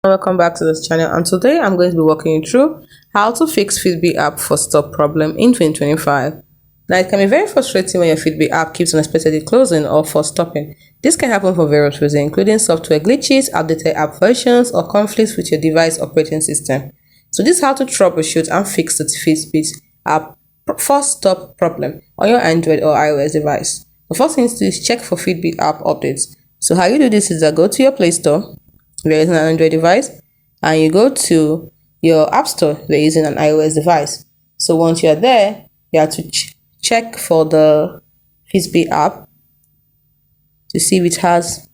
Welcome back to this channel, and today I'm going to be walking you through how to fix Fitbit app for stop problem in 2025. Now, it can be very frustrating when your Fitbit app keeps unexpectedly closing or for stopping. This can happen for various reasons, including software glitches, outdated app versions, or conflicts with your device operating system. So this is how to troubleshoot and fix the Fitbit app for stop problem on your Android or iOS device. The first thing to do is check for Fitbit app updates. So how you do this is that go to your Play Store if you're using an Android device, and you go to your App Store if you're using an iOS device. So once you're there, you have to check for the Fitbit app to see if it has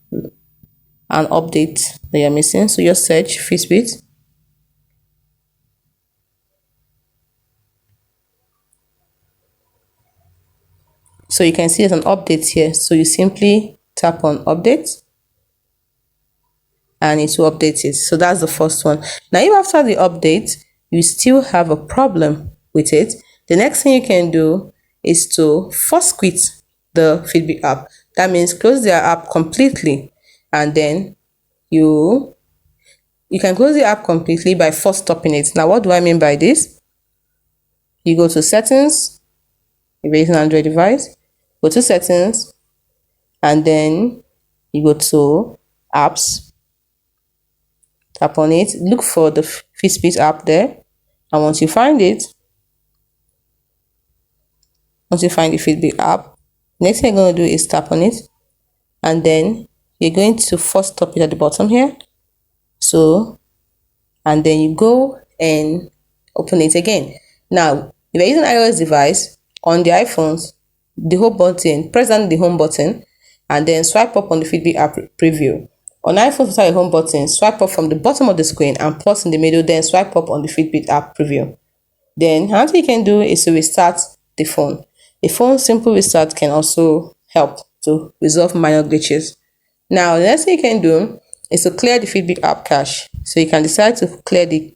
an update that you're missing. So just search Fitbit. So you can see there's an update here. So you simply tap on update, and it will update it. So that's the first one. Now, if after the update you still have a problem with it, the next thing you can do is to force quit the Fitbit app. That means close their app completely, and then you can close the app completely by force stopping it. Now, what do I mean by this? You go to settings if you're using an Android device, go to settings, and then you go to apps. Tap on it, look for the Fitbit app there, and once you find the Fitbit app, next thing you're going to do is tap on it, and then you're going to first stop it at the bottom here. So, and then you go and open it again. Now, if you're using an iOS device, on the iPhones, the home button, press down the home button, and then swipe up on the Fitbit app preview. On iPhone, without a home button, swipe up from the bottom of the screen and plus in the middle, then swipe up on the Fitbit app preview. Then another thing you can do is to restart the phone. A phone simple restart can also help to resolve minor glitches. Now, the next thing you can do is to clear the Fitbit app cache. So you can decide to clear the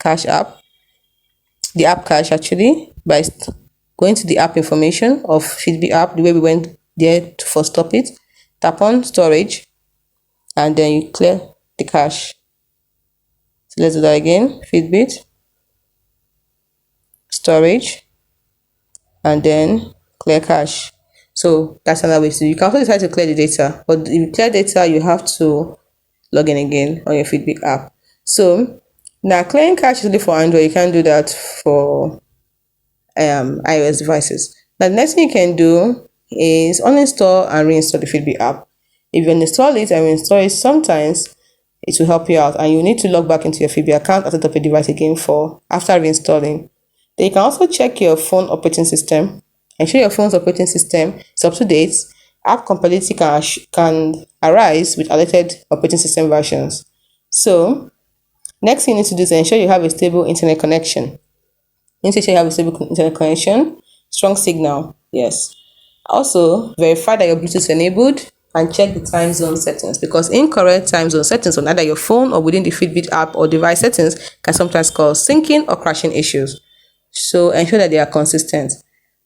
app cache actually, by going to the app information of Fitbit app, the way we went there to first stop it. Tap on storage, and then you clear the cache. So let's do that again. Fitbit, storage, and then clear cache. So that's another way to do. You can also decide to clear the data, but if you clear data, you have to log in again on your Fitbit app. So now clearing cache is only for Android. You can't do that for iOS devices. Now the next thing you can do is uninstall and reinstall the Fitbit app. If you uninstall it and reinstall it, sometimes it will help you out, and you need to log back into your Fitbit account and set up a device again after reinstalling. Then you can also check your phone operating system. Ensure your phone's operating system is up to date. App compatibility can arise with outdated operating system versions. So, next thing you need to do is ensure you have a stable internet connection. You need to ensure you have a stable internet connection, strong signal, yes. Also, verify that your Bluetooth is enabled, and check the time zone settings, because incorrect time zone settings on either your phone or within the Fitbit app or device settings can sometimes cause syncing or crashing issues. So ensure that they are consistent.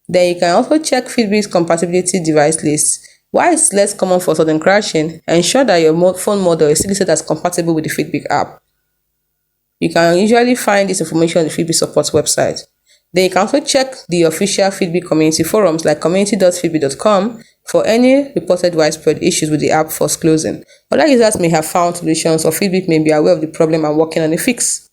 Then you can also check Fitbit's compatibility device list. While it's less common for sudden crashing, ensure that your phone model is still listed as compatible with the Fitbit app. You can usually find this information on the Fitbit support website. Then you can also check the official Fitbit community forums like community.fitbit.com for any reported widespread issues with the app first closing. Other users may have found solutions, or Fitbit may be aware of the problem and working on a fix.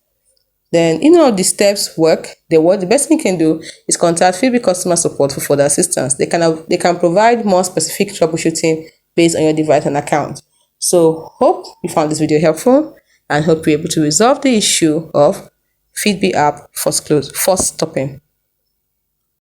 Then, if none of the steps work, the best thing you can do is contact Fitbit customer support for further assistance. They can provide more specific troubleshooting based on your device and account. So, hope you found this video helpful, and hope you're able to resolve the issue of Fitbit app first stopping.